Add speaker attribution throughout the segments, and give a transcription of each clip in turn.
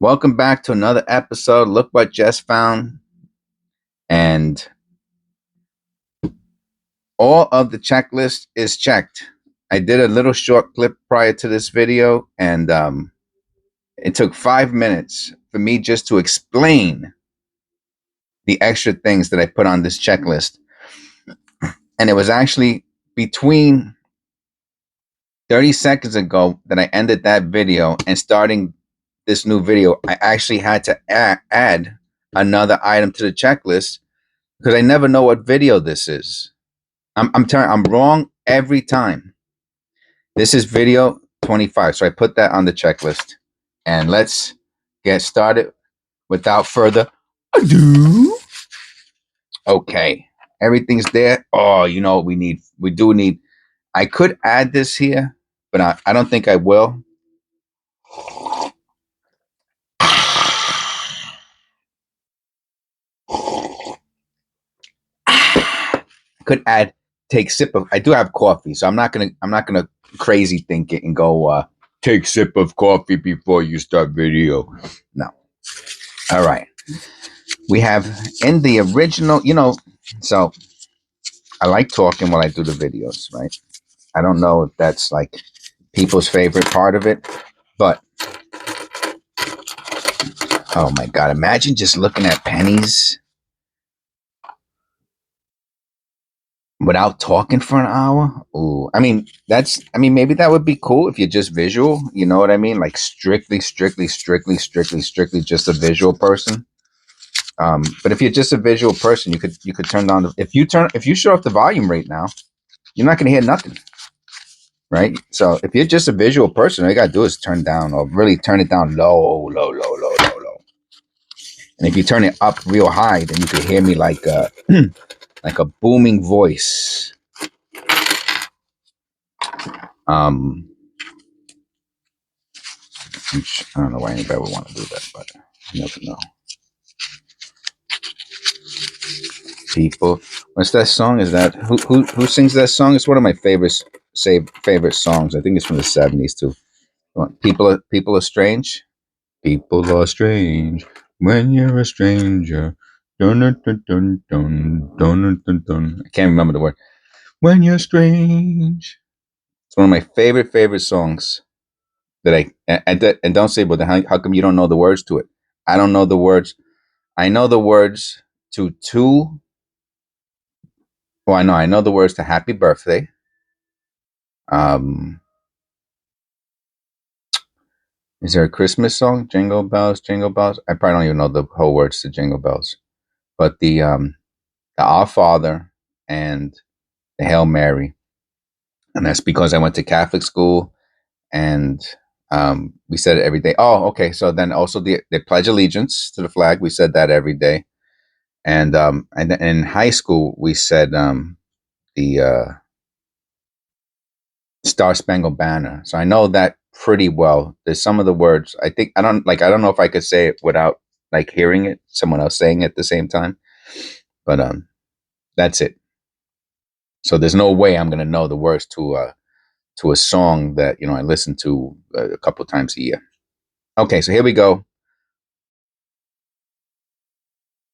Speaker 1: Welcome back to another episode. Look what just found. And all of the checklist is checked. I did a little short clip prior to this video, and it took 5 minutes for me just to explain the extra things that I put on this checklist. And it was actually between 30 seconds ago that I ended that video and starting this new video. I actually had to add another item to the checklist because I never know what video this is. I'm wrong every time. This is video 25, so I put that on the checklist. And let's get started without further ado. Okay, everything's there. Oh, you know what we need? We do need. I could add this here, but I don't think I will. Could add take sip of. I do have coffee, so I'm not gonna crazy think it and go take sip of coffee before you start video. No. All right. We have in the original, so I like talking while I do the videos, right? I don't know if that's like people's favorite part of it, but oh my God, imagine just looking at pennies without talking for an hour. Ooh, I mean, maybe that would be cool if you're just visual, you know what I mean? Like strictly just a visual person. But if you're just a visual person, you could turn down if you shut off the volume right now, you're not going to hear nothing, right? So if you're just a visual person, all you got to do is turn down or really turn it down low. And if you turn it up real high, then you can hear me like like a booming voice. Which I don't know why anybody would want to do that, but you never know. People, what's that song? Is that who sings that song? It's one of my favorite songs. I think it's from the 70s too. People are strange. People are strange when you're a stranger. Dun, dun, dun, dun, dun, dun, dun, dun. I can't remember the word. When you're strange. It's one of my favorite songs that and don't say, but how come you don't know the words to it? I don't know the words. I know the words to two. Well, I know the words to Happy Birthday. Um, is there a Christmas song? Jingle bells, jingle bells. I probably don't even know the whole words to Jingle Bells, but the Our Father and the Hail Mary, and that's because I went to Catholic school and we said it every day. Oh, okay. So then also the Pledge Allegiance to the flag. We said that every day, and in high school we said the Star Spangled Banner. So I know that pretty well. There's some of the words I think I don't know if I could say it without like hearing it, someone else saying it at the same time. But that's it. So there's no way I'm gonna know the words to a song that I listen to a couple of times a year. Okay, so here we go.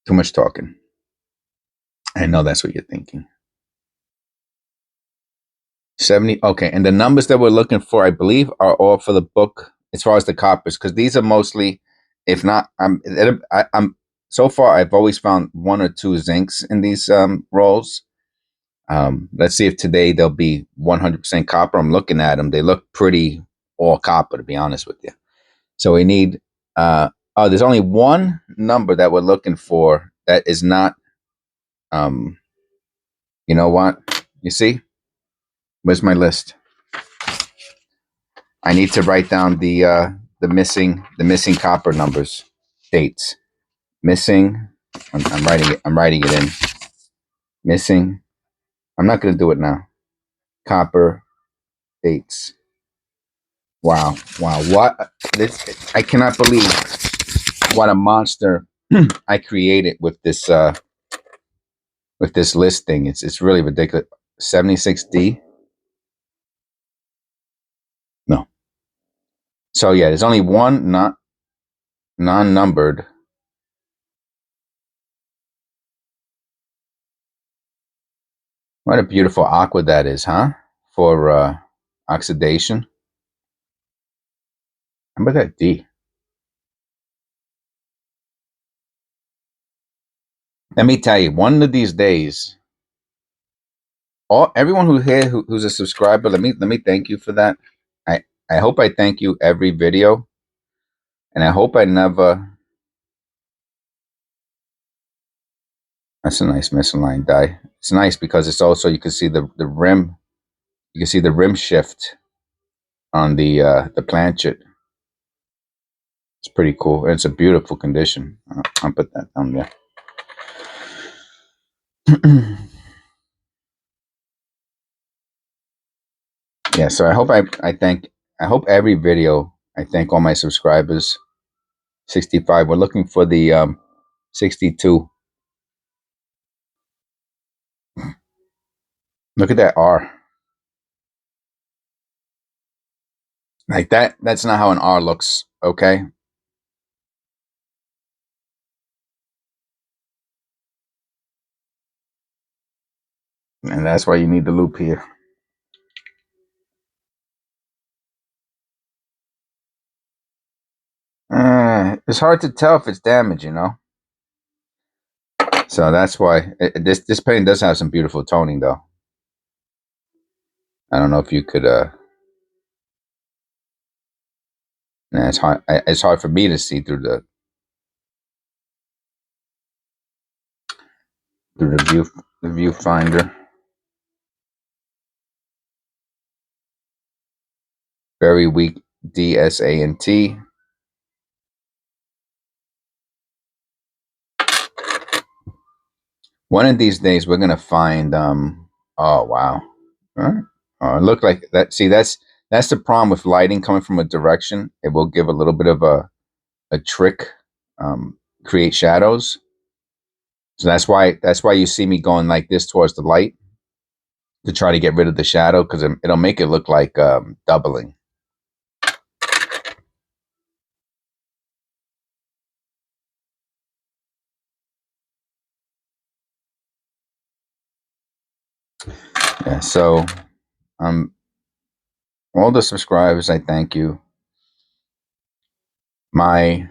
Speaker 1: Too much talking. I know that's what you're thinking. 70. Okay, and the numbers that we're looking for, I believe, are all for the book as far as the coppers, because these are mostly, if not, I'm so far I've always found one or two zincs in these rolls. Let's see if today they'll be 100% copper. I'm looking at them; they look pretty all copper, to be honest with you. So we need. There's only one number that we're looking for that is not. Um, you know what? You see, where's my list? I need to write down the missing copper numbers, dates. Missing. I'm writing it. I'm writing it in. Missing. I'm not going to do it now. Copper dates. Wow. What? This, I cannot believe what a monster I created with this listing. It's really ridiculous. 76D. No. So yeah, there's only one not non-numbered. What a beautiful aqua that is, huh? For oxidation. How about that D? Let me tell you, one of these days, everyone who's a subscriber, let me thank you for that. I hope I thank you every video, and I hope I never. That's a nice misaligned die. It's nice because it's also, you can see the rim. You can see the rim shift on the planchet. It's pretty cool. And it's a beautiful condition. I'll put that down there. Yeah, so I hope I hope every video I thank all my subscribers. 65. We're looking for the 62. Look at that R. Like that's not how an R looks, okay? And that's why you need the loop here. It's hard to tell if it's damaged, you know? So that's why this painting does have some beautiful toning, though. I don't know if you could. It's hard. It's hard for me to see through the viewfinder. Very weak DSANT. One of these days we're gonna find. Oh wow. All right. It looked like that. See, that's the problem with lighting coming from a direction. It will give a little bit of a trick, create shadows. So that's why you see me going like this towards the light to try to get rid of the shadow, because it'll make it look like doubling. Yeah. So all the subscribers, I thank you. I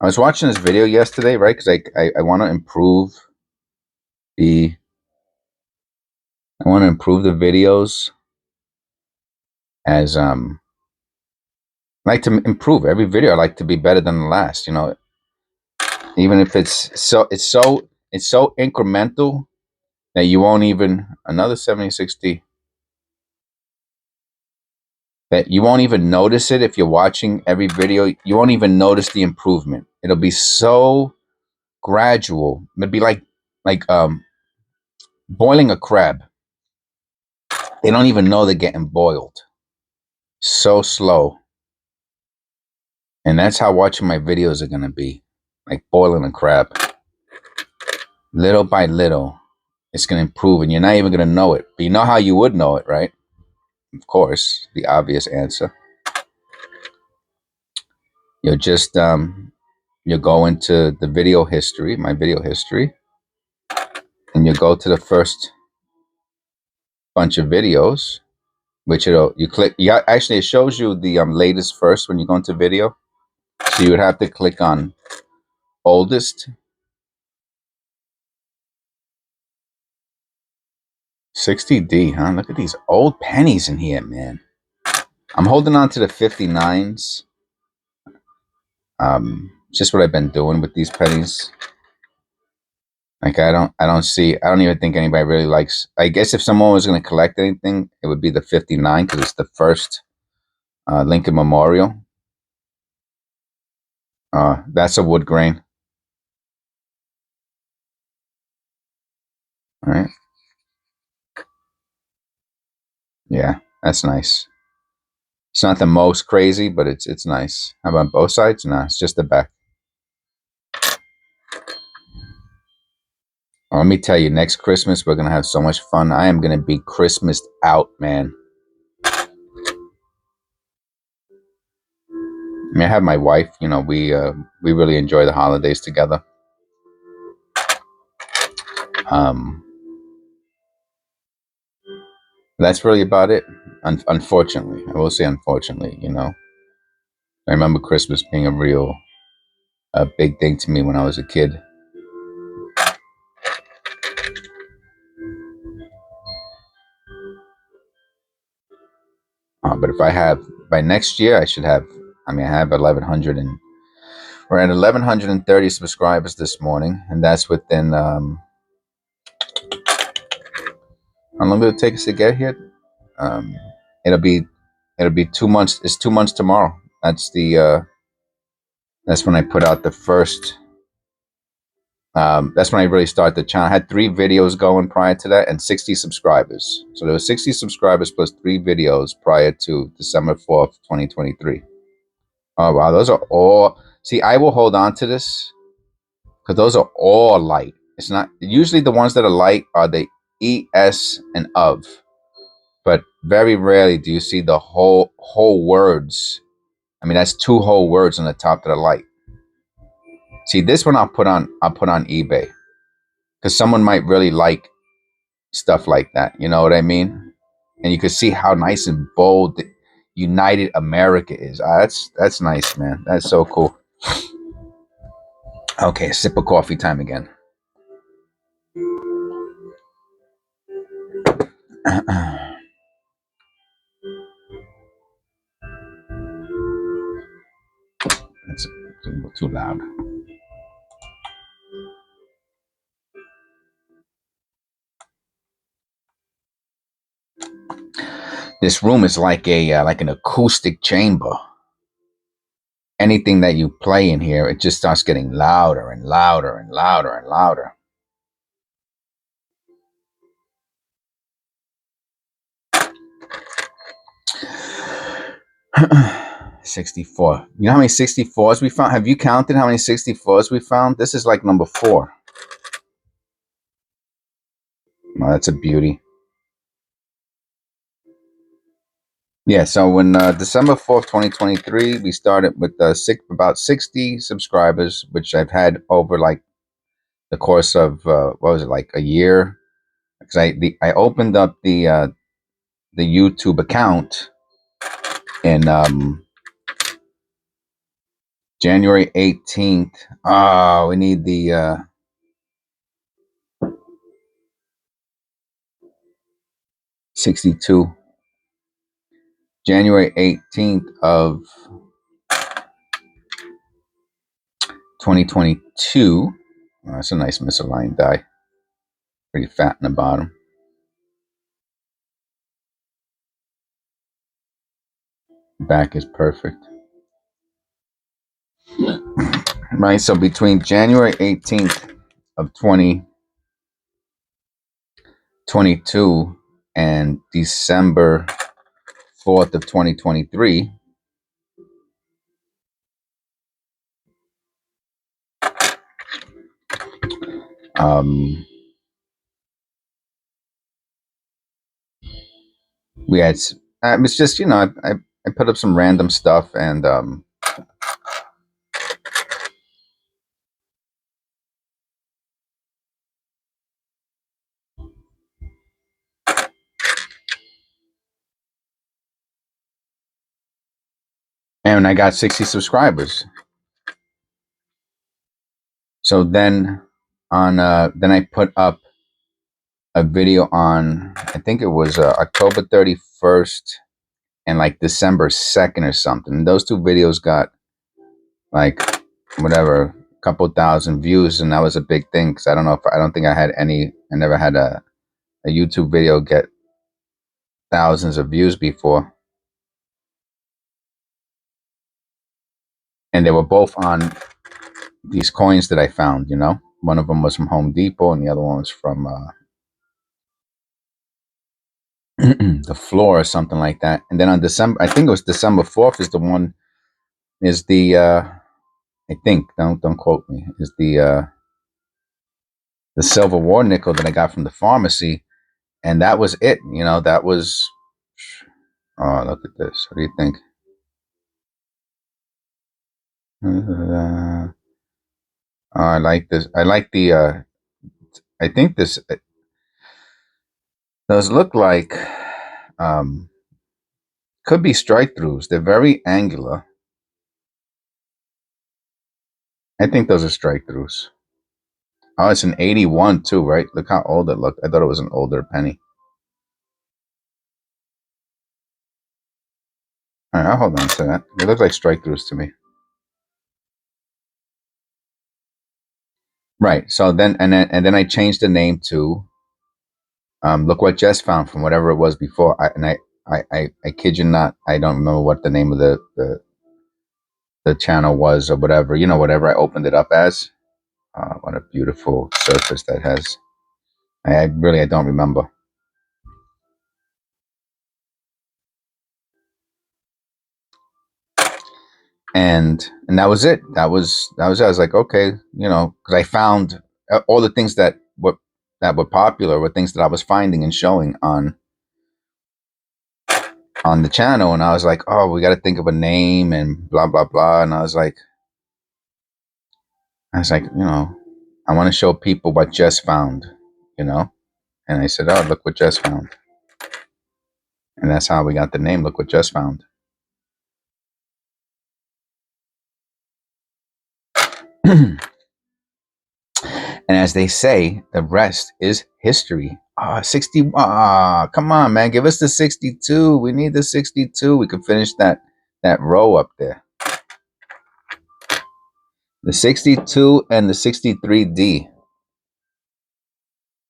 Speaker 1: was watching this video yesterday, right? Because I want to improve the videos as I like to improve every video. I like to be better than the last, you know, even if it's so incremental that you won't even another 7060 that you won't even notice it. If you're watching every video, you won't even notice the improvement. It'll be so gradual. It'll be like boiling a crab. They don't even know they're getting boiled. So slow. And that's how watching my videos are going to be. Like boiling a crab. Little by little, it's going to improve. And you're not even going to know it. But you know how you would know it, right? Of course, the obvious answer. You'll just, you'll go into the video history, my video history. And you go to the first bunch of videos, which you click. Actually, it shows you the latest first when you go into video. So you would have to click on oldest. 60D, huh? Look at these old pennies in here, man. I'm holding on to the 59s. Just what I've been doing with these pennies. Like I don't even think anybody really likes. I guess if someone was going to collect anything, it would be the 59 because it's the first Lincoln Memorial. That's a wood grain. All right. Yeah, that's nice. It's not the most crazy, but it's nice. How about both sides? No, it's just the back. Let me tell you, next Christmas we're gonna have so much fun. I am gonna be Christmased out, man. I have my wife. You know, we really enjoy the holidays together. That's really about it. Unfortunately, I will say unfortunately. You know, I remember Christmas being a big thing to me when I was a kid. But if I have by next year, I should have. I mean, I have 1100 and we're at 1130 subscribers this morning, and that's within. How long will it take us to get here? Um, it'll be 2 months. It's 2 months tomorrow. That's the that's when I put out the first. That's when I really started the channel. I had 3 videos going prior to that and 60 subscribers. So there was 60 subscribers plus 3 videos prior to December 4th, 2023. Oh, wow. Those are all... See, I will hold on to this because those are all light. It's not... Usually the ones that are light are the ES and of. But very rarely do you see the whole words. I mean, that's 2 whole words on the top that are light. See, this one I'll put on eBay because someone might really like stuff like that. You know what I mean? And you can see how nice and bold the United America is. That's nice, man. That's so cool. Okay, sip of coffee time again. That's a little too loud. This room is like an acoustic chamber. Anything that you play in here, it just starts getting louder and louder and louder and louder. $64. You know how many 64s we found? Have you counted how many 64s we found? This is like number 4. Oh, that's a beauty. Yeah, so when December 4th, 2023, we started with about 60 subscribers, which I've had over like the course of, what was it, like a year? Because I opened up the YouTube account in January 18th. Oh, we need the 62. January 18th of 2022. Oh, that's a nice misaligned die. Pretty fat in the bottom. Back is perfect. Right, so between January 18th of 2022 and December 4th of 2023, we had, it was just, you know, I put up some random stuff and I got 60 subscribers. So then then I put up a video on, I think it was October 31st and like December 2nd or something. And those 2 videos got like whatever, a couple thousand views, and that was a big thing because I don't think I never had a YouTube video get thousands of views before. And they were both on these coins that I found, you know. One of them was from Home Depot and the other one was from the floor or something like that. And then on December, I think it was December 4th is the I think, don't quote me, is the silver war nickel that I got from the pharmacy. And that was it, you know. That was, oh, look at this. What do you think? Oh, I like this. I like the. I think this does look like. Um, could be strike throughs. They're very angular. I think those are strike throughs. Oh, it's an 81 too, right? Look how old it looked. I thought it was an older penny. All right, I'll hold on to that. It looks like strike throughs to me. Right. So then, and then I changed the name to look what Jess found from whatever it was before. I kid you not, I don't remember what the name of the channel was or whatever. You know, whatever I opened it up as. What a beautiful surface that has. I don't remember. And that was it. That was it. I was like, okay, because I found all the things that were popular were things that I was finding and showing on the channel, and I was like, oh, we got to think of a name and blah blah blah, and I was like, I want to show people what Jess found, you know, and I said, oh, look what Jess found, and that's how we got the name. Look what Jess found. And as they say, the rest is history. 60. Come on, man. Give us the 62. We need the 62. We could finish that row up there. The 62 and the 63D.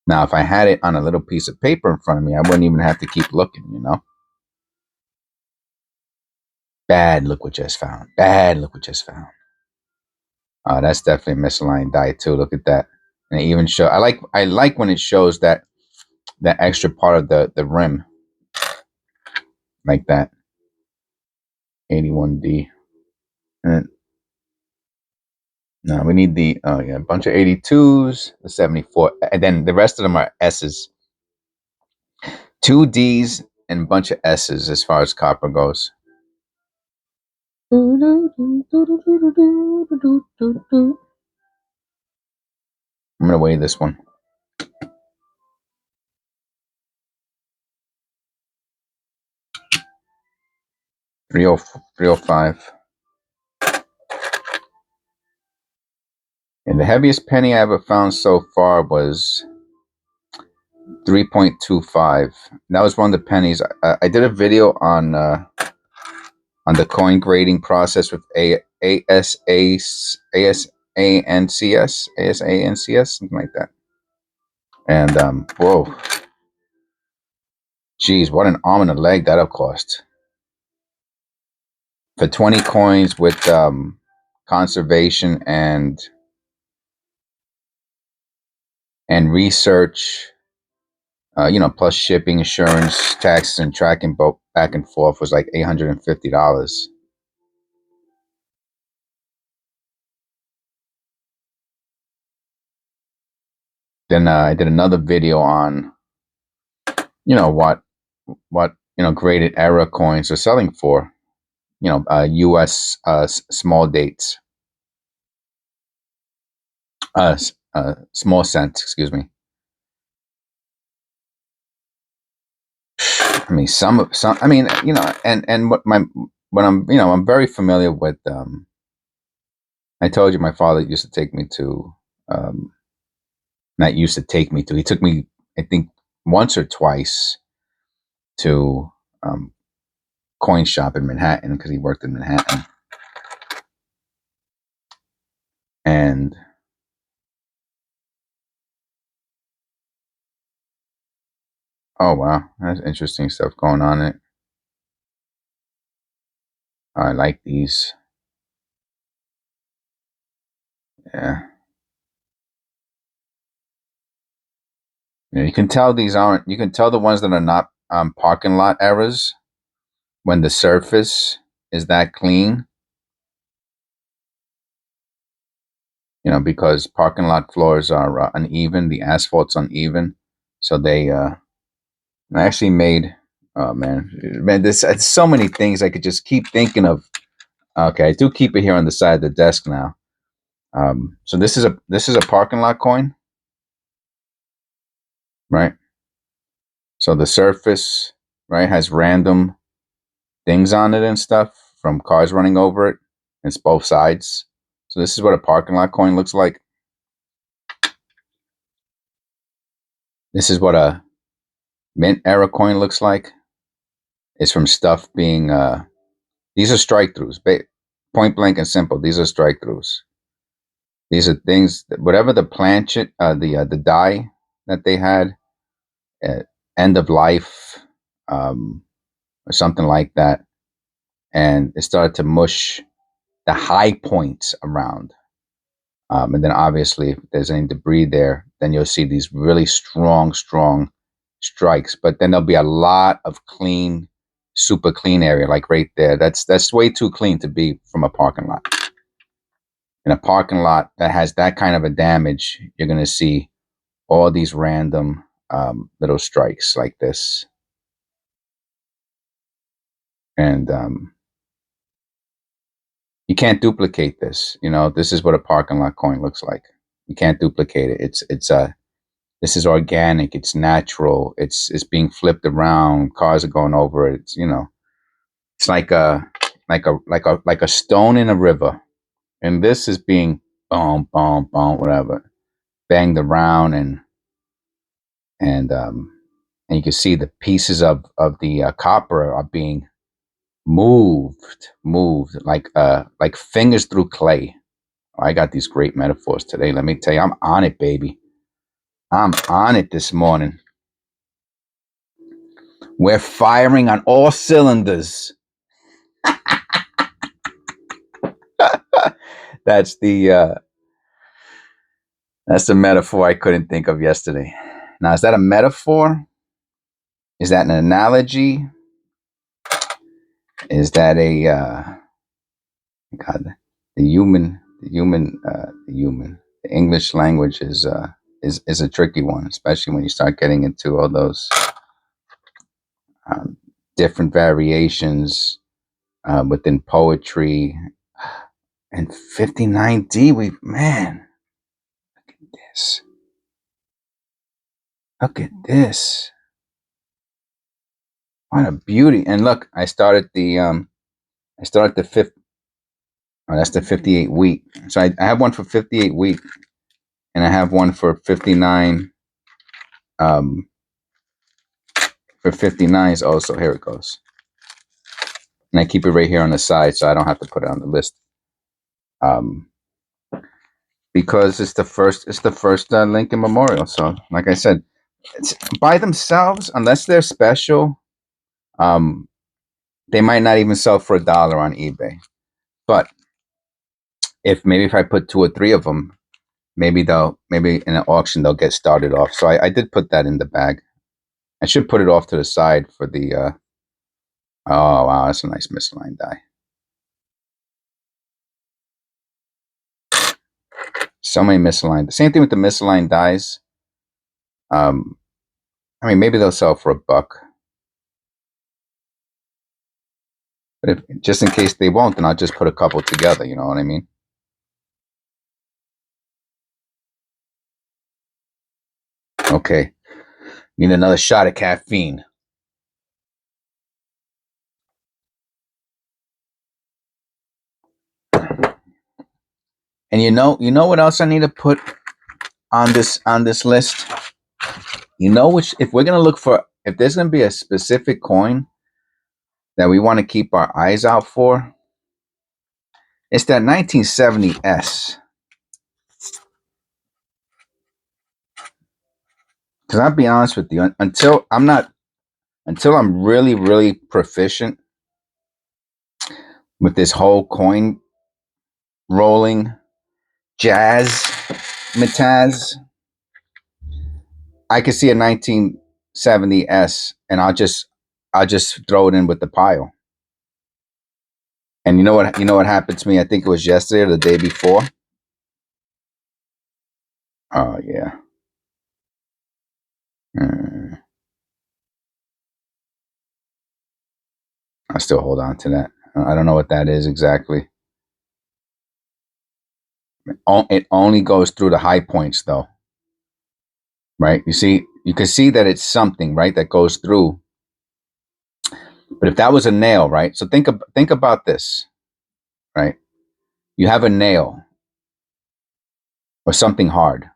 Speaker 1: Now, if I had it on a little piece of paper in front of me, I wouldn't even have to keep looking, Bad, look what just found. Bad, look what just found. That's definitely a misaligned die too. Look at that. And it even show. I like when it shows that extra part of the rim like that. 81D. And no, we need a bunch of 82s, the 74, and then the rest of them are S's. 2Ds and a bunch of S's as far as copper goes. I'm gonna weigh this one. 305. And the heaviest penny I ever found so far was 3.25. That was one of the pennies. I did a video on the coin grading process with ASANCS, something like that. And whoa, geez, what an arm and a leg that'll cost for 20 coins with conservation and research. Plus shipping, insurance, taxes, and tracking both back and forth was like $850. Then I did another video on, what graded error coins are selling for. U.S. Small dates, small cents, excuse me. I mean, some. I mean, and what I'm very familiar with. I told you my father used to take me to, not used to take me to. He took me, I think, once or twice to coin shop in Manhattan because he worked in Manhattan, and oh wow, that's interesting stuff going on. I like these. Yeah. You can tell these aren't. You can tell the ones that are not parking lot errors when the surface is that clean. Because parking lot floors are uneven. The asphalt's uneven, so they actually made. Oh man, there's so many things I could just keep thinking of Okay, I do keep it here on the side of the desk now. So this is a parking lot coin, right? So the surface, right, has random things on it and stuff from cars running over it. It's both sides. So this is what a parking lot coin looks like. This is what a mint era coin looks like. It's from stuff being these are strike throughs. Point blank and simple. These are strike throughs. These are things that whatever the planchet, the die that they had, uh, end of life, or something like that, and it started to mush the high points around. And then obviously, if there's any debris there, then you'll see these really strong strikes. But then there'll be a lot of clean, super clean area, like right there. That's way too clean to be from a parking lot. In a parking lot that has that kind of a damage, you're going to see all these random little strikes like this. And you can't duplicate this. You know, this is what a parking lot coin looks like. You can't duplicate it. This is organic. It's natural. It's being flipped around. Cars are going over it. It's, you know, it's like a stone in a river, and this is being boom, boom, boom, whatever, banged around, and you can see the pieces of the copper are being moved like fingers through clay. Oh, I got these great metaphors today. Let me tell you, I'm on it, baby. I'm on it this morning. We're firing on all cylinders. That's the metaphor I couldn't think of yesterday. Now, is that a metaphor? Is that an analogy? Is that a God? The English language is a tricky one, especially when you start getting into all those um, different variations within poetry. And 59D, man, this. Look at this. What a beauty. And look, I started the fifth. Oh, that's the 58 week. So I have one for 58 week, and I have one for 59. Um, for 59s also. Here it goes. And I keep it right here on the side, so I don't have to put it on the list. Um, because it's the first. It's the first Lincoln Memorial. So, like I said, it's by themselves, unless they're special. They might not even sell for $1 on eBay. But if I put 2 or 3 of them, maybe in an auction they'll get started off. So I did put that in the bag. I should put it off to the side for the. Oh wow, that's a nice misaligned die. So many misaligned. The same thing with the misaligned dies. Um, I mean, maybe they'll sell for $1, but just in case they won't, then I'll just put a couple together. You know what I mean? Okay, need another shot of caffeine. And you know what else I need to put on this list? You know which, if we're gonna look for, if there's gonna be a specific coin that we want to keep our eyes out for, it's that 1970S. Because I'll be honest with you, until I'm really proficient with this whole coin rolling jazz mataz, I could see a 1970S, and I'll just throw it in with the pile. And you know what happened to me? I think it was yesterday or the day before. Oh yeah. I still hold on to that. I don't know what that is exactly. It only goes through the high points, though, right? You see, you can see that it's something, right, that goes through. But if that was a nail, right? So think about this, right? You have a nail or something hard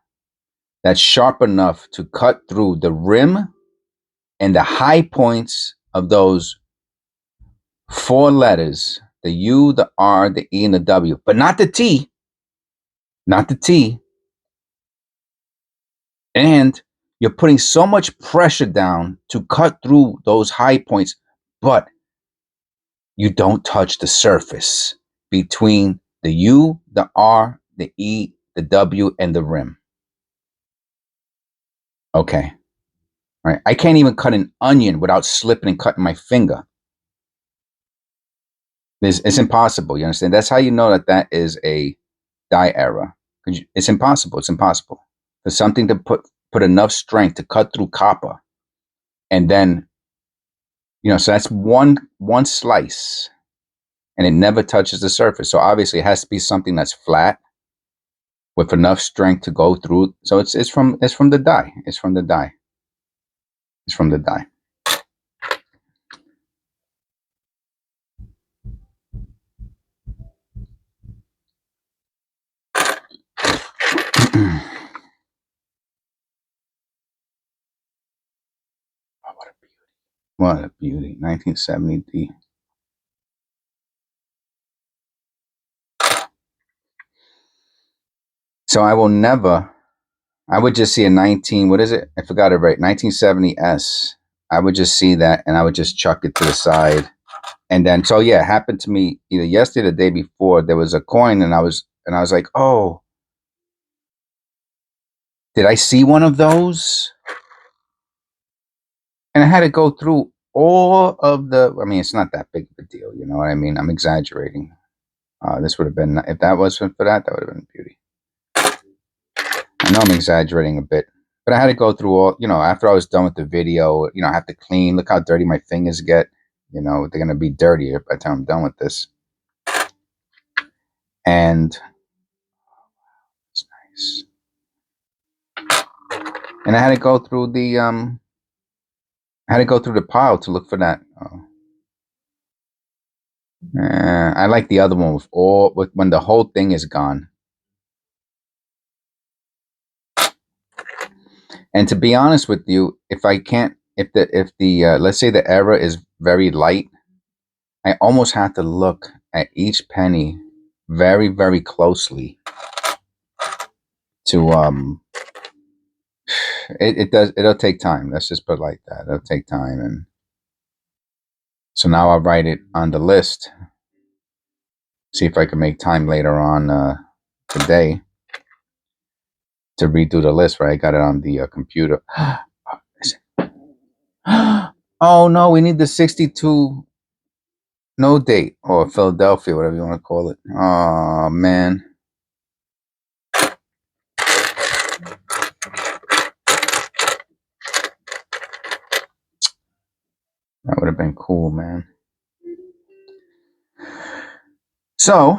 Speaker 1: that's sharp enough to cut through the rim and the high points of those four letters, the U, the R, the E, and the W, but not the T, not the T. And you're putting so much pressure down to cut through those high points, but you don't touch the surface between the U, the R, the E, the W, and the rim. Okay. Right. I can't even cut an onion without slipping and cutting my finger. It's impossible. You understand? That's how you know that that is a die error. It's impossible. It's impossible for something to put enough strength to cut through copper, and then so that's one slice, and it never touches the surface. So obviously, it has to be something that's flat with enough strength to go through. So it's from the die. It's from the die. It's from the die. What a beauty. 1970D. So I will never, I would just see a 19, what is it? I forgot it right. 1970S. I would just see that and I would just chuck it to the side. And then, so yeah, it happened to me either yesterday or the day before. There was a coin and I was like, oh, did I see one of those? And I had to go through all of I mean, it's not that big of a deal. You know what I mean? I'm exaggerating. This would have been, if that wasn't for that, that would have been beauty. I know I'm exaggerating a bit, but I had to go through all, after I was done with the video, I have to clean. Look how dirty my fingers get. They're going to be dirtier by the time I'm done with this. And it's nice. And I had to go through the pile to look for that. Oh. I like the other one with when the whole thing is gone. And to be honest with you, if I can't, if the let's say the error is very light, I almost have to look at each penny very, very closely to it'll take time. Let's just put it like that. It'll take time, and so now I'll write it on the list. See if I can make time later on today to redo the list. Right, I got it on the computer. Oh no, we need the 62 no date or Philadelphia, whatever you want to call it. Oh man. That would have been cool, man. So,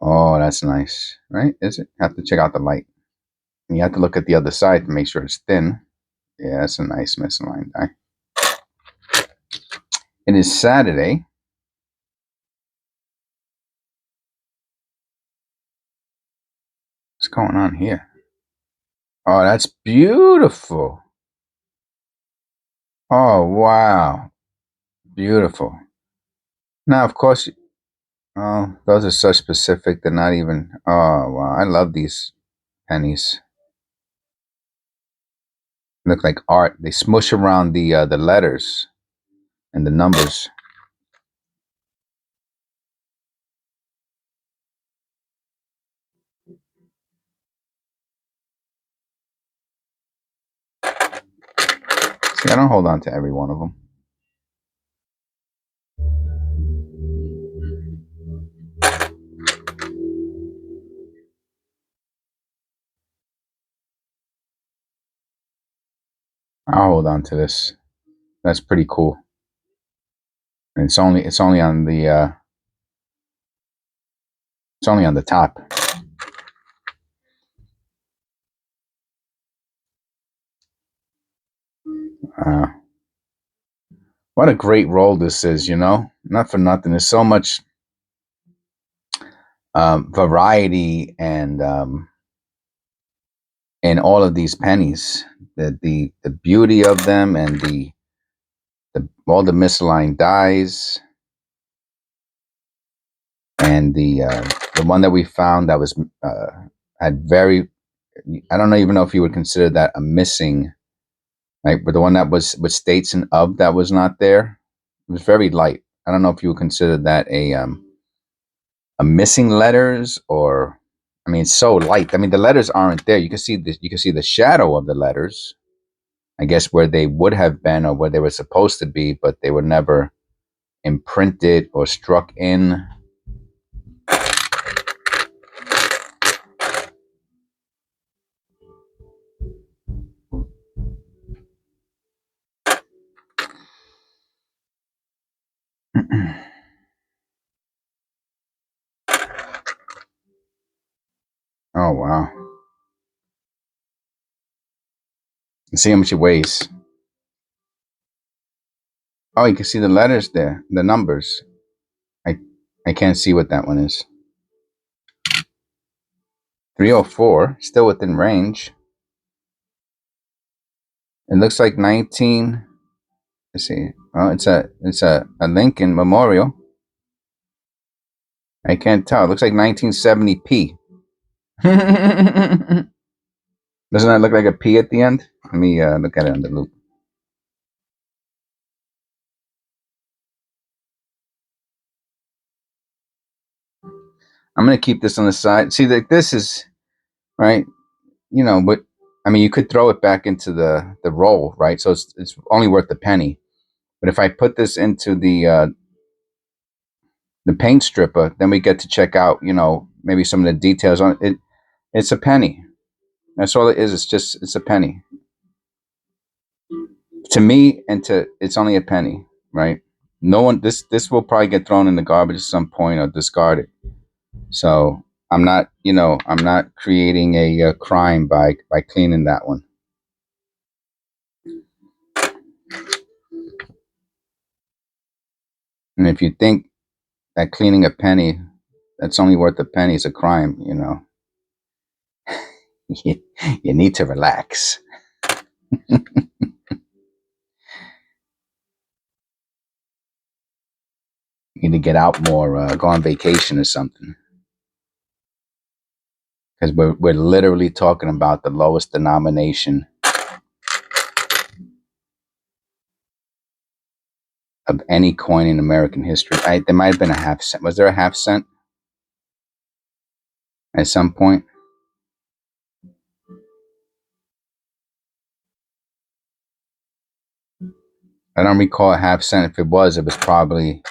Speaker 1: oh, that's nice, right? Is it? Have to check out the light. And you have to look at the other side to make sure it's thin. Yeah, it's a nice misaligned die. It is Saturday. What's going on here? Oh, that's beautiful. Oh, wow. Beautiful. Now, of course, oh, those are so specific. They're not even, oh, wow. I love these pennies. Look like art. They smush around the letters and the numbers. See, I don't hold on to every one of them. I'll hold on to this. That's pretty cool. It's only on the it's only on the top. Uh, what a great role this is, you know. Not for nothing. There's so much variety and in all of these pennies. The beauty of them and the all the misaligned dies and the one that we found that was had very, I don't even know if you would consider that a missing, right? But the one that was with states and of that was not there. It was very light. I don't know if you would consider that a missing letters or, I mean, it's so light. I mean, the letters aren't there. You can see the shadow of the letters, I guess, where they would have been or where they were supposed to be, but they were never imprinted or struck in. Oh wow! See how much it weighs. Oh, you can see the letters there, the numbers. I I can't see what that one is. 304, still within range. It looks like 19. Let's see. Oh, it's a Lincoln Memorial. I can't tell. It looks like 1970p. Doesn't that look like a P at the end? Let me look at it on the loop. I'm gonna keep this on the side. See, that this is right. You know, but I mean, you could throw it back into the roll, right? So it's only worth a penny. But if I put this into the paint stripper, then we get to check out, you know, maybe some of the details on it. It's a penny. That's all it is. It's a penny to me, and to it's only a penny, right? No one. This will probably get thrown in the garbage at some point or discarded. So I'm not, you know, I'm not creating a crime by cleaning that one. And if you think that cleaning a penny that's only worth a penny is a crime, you know, you need to relax. You need to get out more, go on vacation or something. Because we're literally talking about the lowest denomination of any coin in American history. There might have been a half cent. Was there a half cent at some point? I don't recall a half cent. If it was probably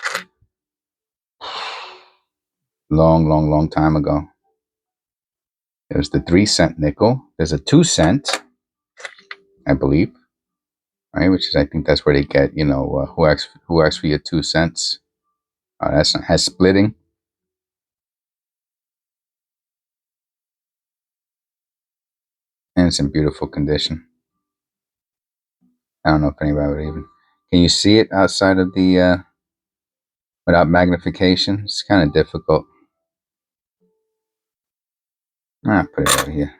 Speaker 1: long time ago. There's the 3 cent nickel. There's a 2 cent, I believe, right? Which is, I think that's where they get, you know, who asks for your 2 cents. That's not, has splitting. And it's in beautiful condition. I don't know if anybody would even. Can you see it outside of the without magnification? It's kind of difficult. Put it over here.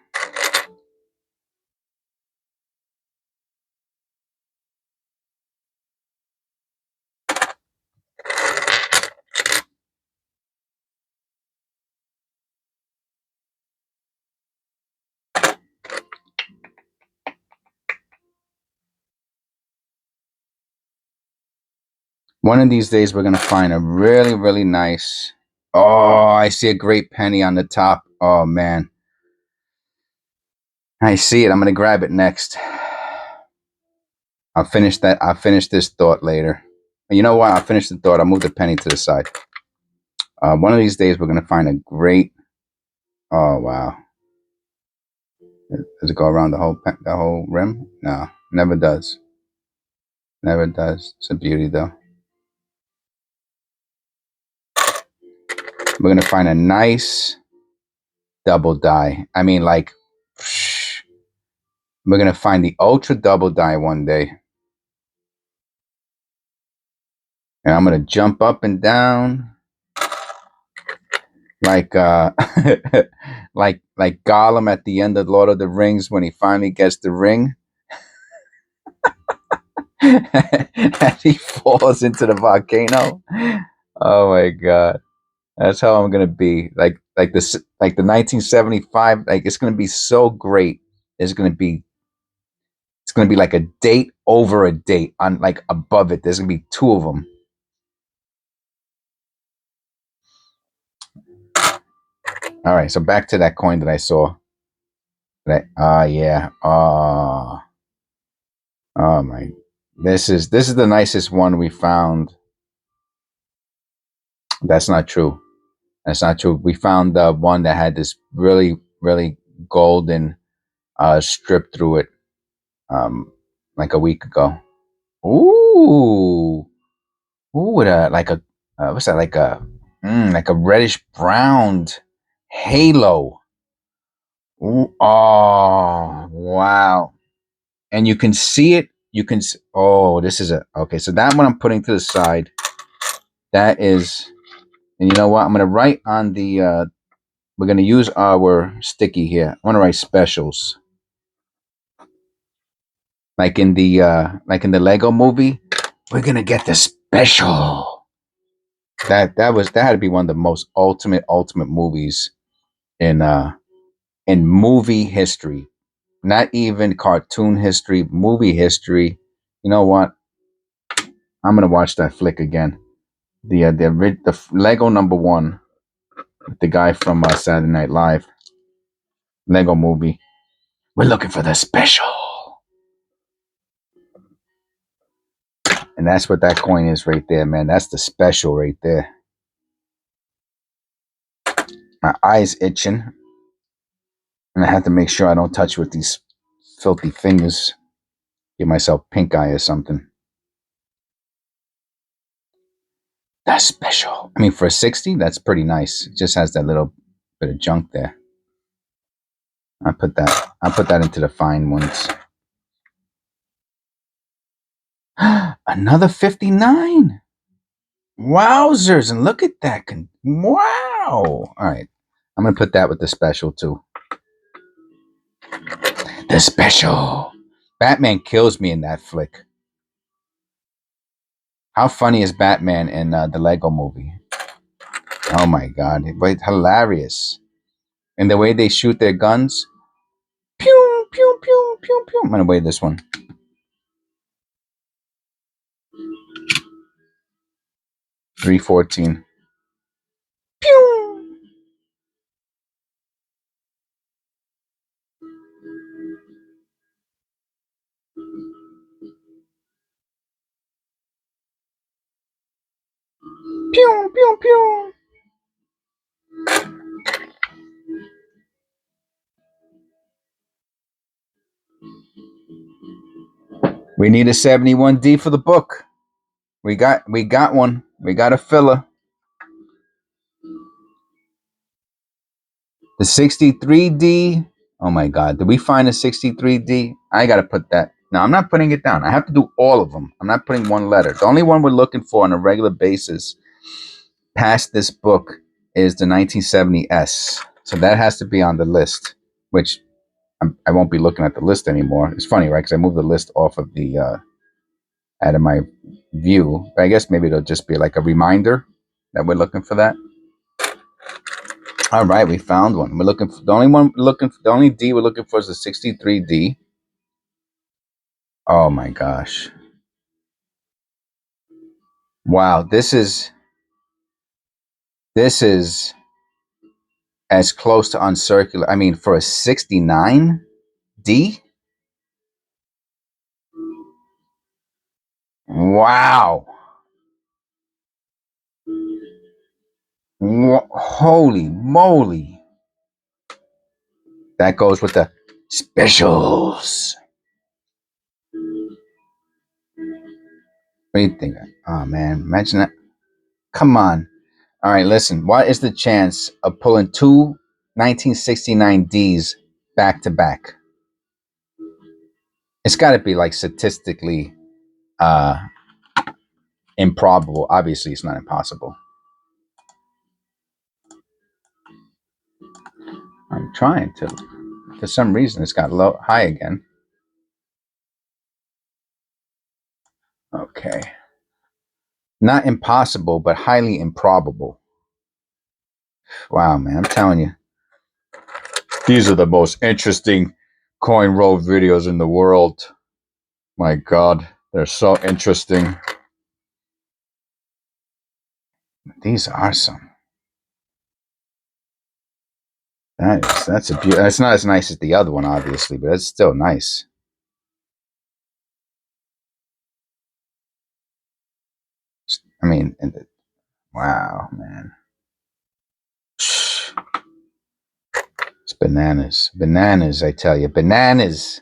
Speaker 1: One of these days, we're gonna find a really nice. Oh, I see a great penny on the top. Oh man, I see it. I'm gonna grab it next. I'll finish that. I'll finish this thought later. You know what? I'll finish the thought. I'll move the penny to the side. One of these days, we're gonna find a great. Oh wow! Does it go around the whole rim? No, never does. Never does. It's a beauty though. We're going to find a nice double die. I mean, like, we're going to find the ultra double die one day. And I'm going to jump up and down like like Gollum at the end of Lord of the Rings when he finally gets the ring. And he falls into the volcano. Oh my god. That's how I'm going to be. Like the 1975, like it's going to be so great. It's going to be like a date over a date on like above it. There's going to be two of them. All right, so back to that coin that I saw. Yeah. Oh my. This is the nicest one we found. That's not true. That's not true. We found the one that had this really, really golden strip through it like a week ago. Ooh. Ooh, with a like a what's that, like a reddish brown halo. Ooh, oh wow. And you can see it. Oh, this is okay. So that one I'm putting to the side. That is, and you know what? I'm gonna write on the. We're gonna use our sticky here. I'm gonna write specials, like in the Lego movie. We're gonna get the special. That had to be one of the most ultimate movies in movie history. Not even cartoon history, movie history. You know what? I'm gonna watch that flick again. The Lego number one, the guy from Saturday Night Live, Lego movie. We're looking for the special, and that's what that coin is right there, man. That's the special right there. My eyes itching, and I have to make sure I don't touch with these filthy fingers. Give myself pink eye or something. That's special. I mean, for a 60, that's pretty nice. It just has that little bit of junk there. I'll put that into the fine ones. Another 59. Wowzers, and look at that. Wow. All right. I'm going to put that with the special too. The special. Batman kills me in that flick. How funny is Batman in the Lego movie? Oh my god. But hilarious. And the way they shoot their guns. Pew, pew, pew, pew, pew. I'm going to weigh this one. 314. Pew. Pew, pew, pew. We need a 71D for the book. We got one. We got a filler. The 63D. Oh my god. Did we find a 63D? I gotta put that. No, I'm not putting it down. I have to do all of them. I'm not putting one letter. The only one we're looking for on a regular basis past this book is the 1970S. So that has to be on the list, which I won't be looking at the list anymore. It's funny, right? Because I moved the list off of the out of my view. But I guess maybe it'll just be like a reminder that we're looking for that. All right, we found one. We're looking for the only D we're looking for is the 63D. Oh my gosh. Wow, this is as close to uncircular. I mean, for a 69D? Wow. Holy moly. That goes with the specials. What do you think? Oh man, imagine that. Come on. All right, listen. What is the chance of pulling two 1969 Ds back to back? It's got to be like statistically uh, improbable. Obviously, it's not impossible. I'm trying to. For some reason, it's got low, high again. Okay. Not impossible, but highly improbable. Wow, man. I'm telling you. These are the most interesting coin roll videos in the world. My God, they're so interesting. These are some. That's a beautiful. It's not as nice as the other one, obviously, but it's still nice. I mean, wow, man. It's bananas. Bananas, I tell you. Bananas.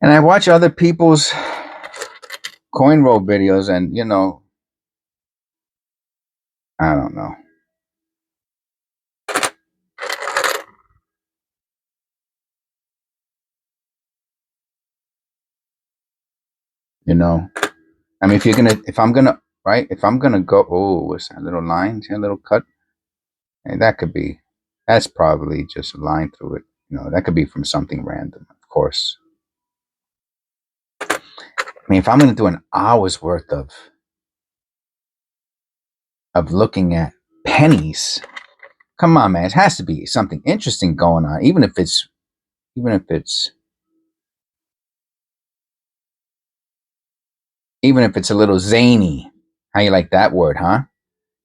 Speaker 1: And I watch other people's coin roll videos, and, I don't know. I mean, if I'm gonna, right? If I'm gonna go, oh, what's that little line? See a little cut? And that's probably just a line through it. That could be from something random, of course. I mean, if I'm gonna do an hour's worth of looking at pennies, come on, man, it has to be something interesting going on, even if it's a little zany. How you like that word, huh?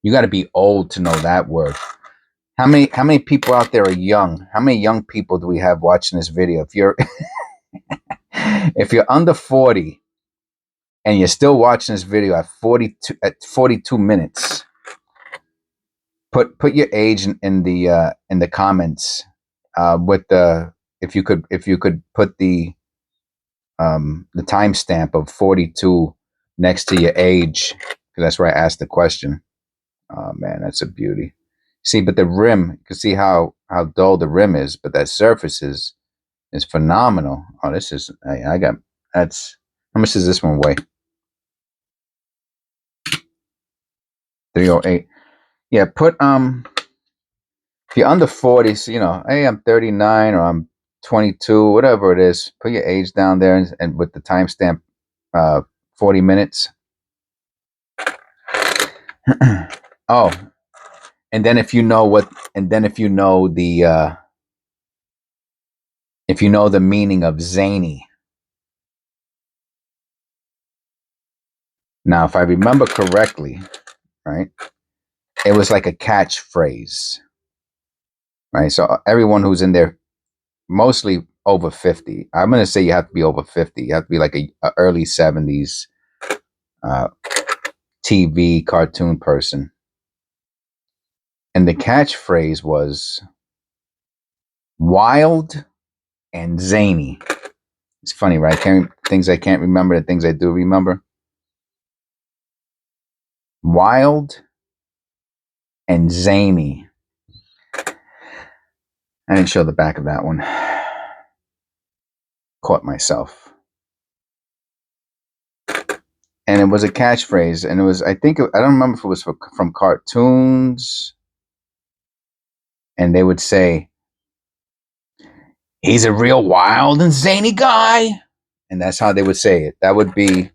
Speaker 1: You got to be old to know that word. How many people out there are young? How many young people do we have watching this video? If you're under 40 and you're still watching this video at 42 minutes, put your age in the comments with the if you could put the timestamp of 42 next to your age, because that's where I asked the question. Oh man, that's a beauty. See, but the rim, you can see how dull the rim is, but that surface is phenomenal. Oh, this is I got that's how much does this one weigh? 308. Yeah, put if you're under 40, so hey, I'm 39 or I'm 22, whatever it is, put your age down there and with the timestamp 40 minutes. Oh, and then if you know the meaning of zany. Now, if I remember correctly, right, it was like a catchphrase, right? So everyone who's in there, mostly over 50, I'm going to say you have to be over 50. You have to be like a early 70s TV cartoon person. And the catchphrase was wild and zany. It's funny, right? Things I can't remember, the things I do remember. Wild and zany. I didn't show the back of that one. Caught myself. And it was a catchphrase, and it was, I don't remember if it was from cartoons, and they would say, he's a real wild and zany guy. And that's how they would say it. That would be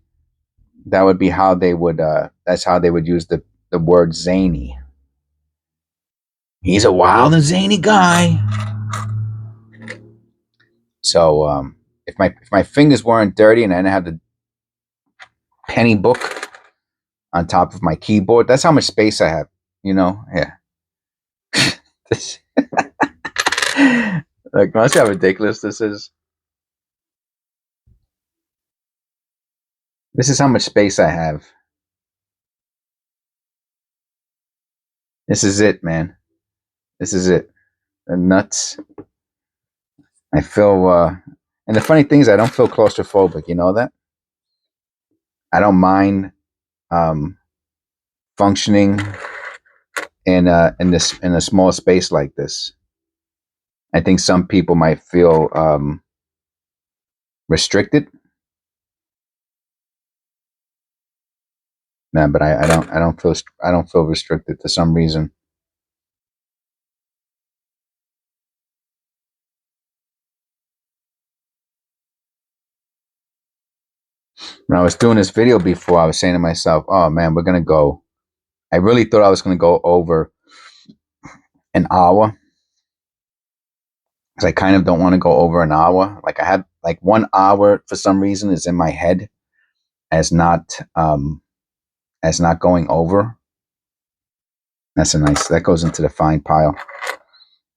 Speaker 1: how they would, that's how they would use the word zany. He's a wild and zany guy. So if my fingers weren't dirty and I didn't have the penny book on top of my keyboard, that's how much space I have. Yeah. Like, notice how ridiculous this is. This is how much space I have. This is it, man. This is it. The nuts. I feel, and the funny thing is, I don't feel claustrophobic. You know that? I don't mind functioning in a small space like this. I think some people might feel restricted. No, but I don't feel restricted for some reason. When I was doing this video before, I was saying to myself, "Oh man, we're gonna go." I really thought I was gonna go over an hour because I kind of don't want to go over an hour. Like I had like 1 hour for some reason is in my head as not going over. That's a nice that goes into the fine pile.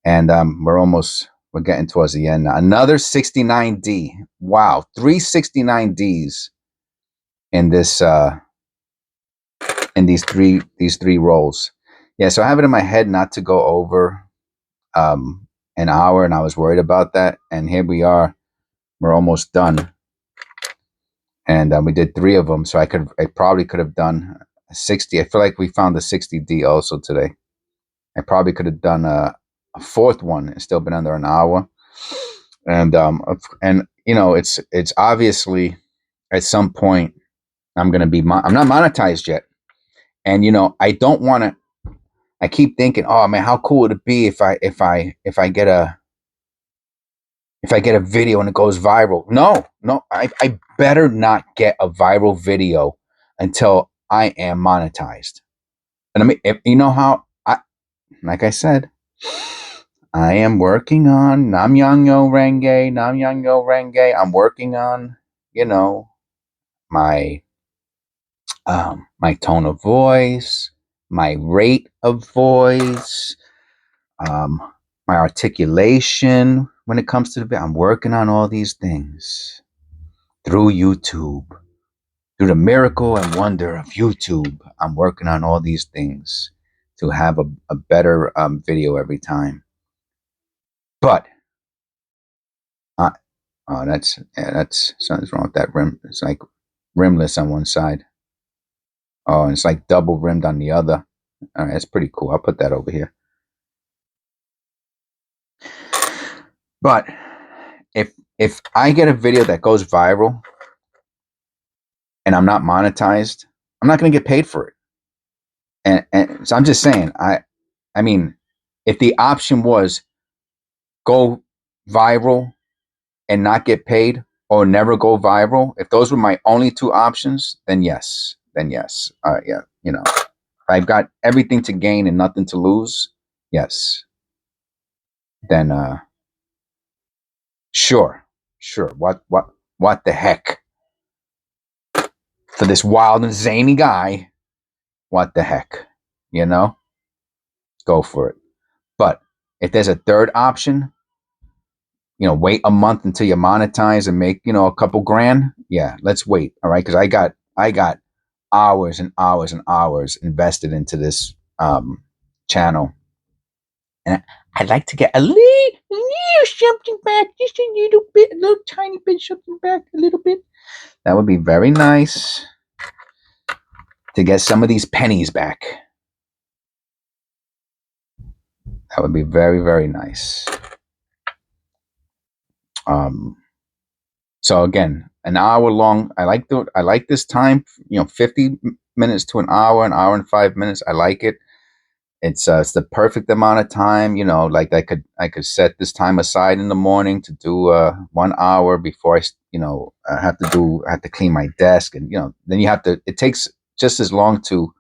Speaker 1: And we're getting towards the end now. Another 69D. Wow, 369Ds in this in these three roles. Yeah, so I have it in my head not to go over an hour, and I was worried about that. And here we are. We're almost done. And we did 3 of them, so I probably could have done 60. I feel like we found the 60D also today. I probably could have done a 4th one and still been under an hour. And you know, it's obviously at some point I'm not monetized yet. And you know, I don't want to. I keep thinking, oh man, how cool would it be if I get a video and it goes viral? No, I better not get a viral video until I am monetized. And I mean, you know how like I said, I am working on Nam Yang Yo Renge. I'm working on, you know, my my tone of voice, my rate of voice, um, my articulation when it comes to the bit. I'm working on all these things through YouTube, through the miracle and wonder of YouTube. I'm working on all these things to have a better video every time. But oh, that's something's wrong with that rim. It's like rimless on one side. Oh, and it's like double rimmed on the other. All right, that's pretty cool. I'll put that over here. But if I get a video that goes viral and I'm not monetized, I'm not going to get paid for it. And so I'm just saying, I mean, if the option was go viral and not get paid or never go viral, if those were my only 2 options, then yes. Yeah, you know, if I've got everything to gain and nothing to lose, yes. Then sure. What the heck? For this wild and zany guy, what the heck? You know? Go for it. But if there's a third option, you know, wait a month until you monetize and make, you know, a couple grand. Yeah, let's wait. All right. Cause I got hours and hours and hours invested into this channel. And I'd like to get a little something back, just a little bit, a little tiny bit something back, a little bit. That would be very nice to get some of these pennies back. That would be very, very nice. So again, an hour long. I like this time. You know, 50 minutes to an hour and 5 minutes. I like it. It's the perfect amount of time. You know, like I could set this time aside in the morning to do 1 hour before I have to clean my desk, and you know, then it takes just as long to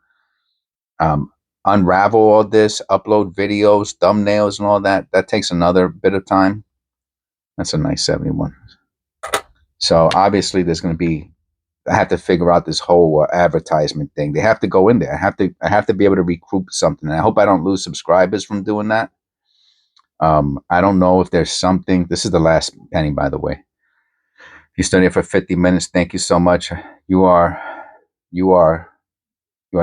Speaker 1: unravel all this, upload videos, thumbnails, and all that. That takes another bit of time. That's a nice 71. So obviously I have to figure out this whole advertisement thing. They have to go in there. I have to be able to recoup something. And I hope I don't lose subscribers from doing that. I don't know if there's something. This is the last penny, by the way. If you studied for 50 minutes, thank you so much. You are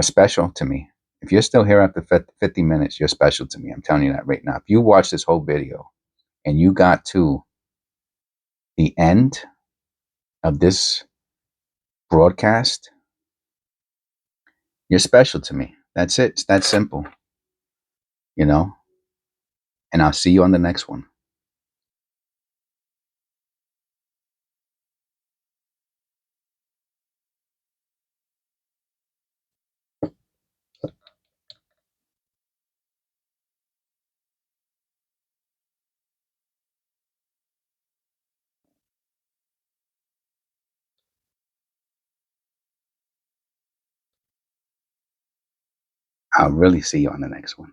Speaker 1: special to me. If you're still here after 50 minutes, you're special to me. I'm telling you that right now. If you watch this whole video and you got to the end of this broadcast, You're special to me. That's it. It's that simple, you know? And I'll see you on the next one. I'll really see you on the next one.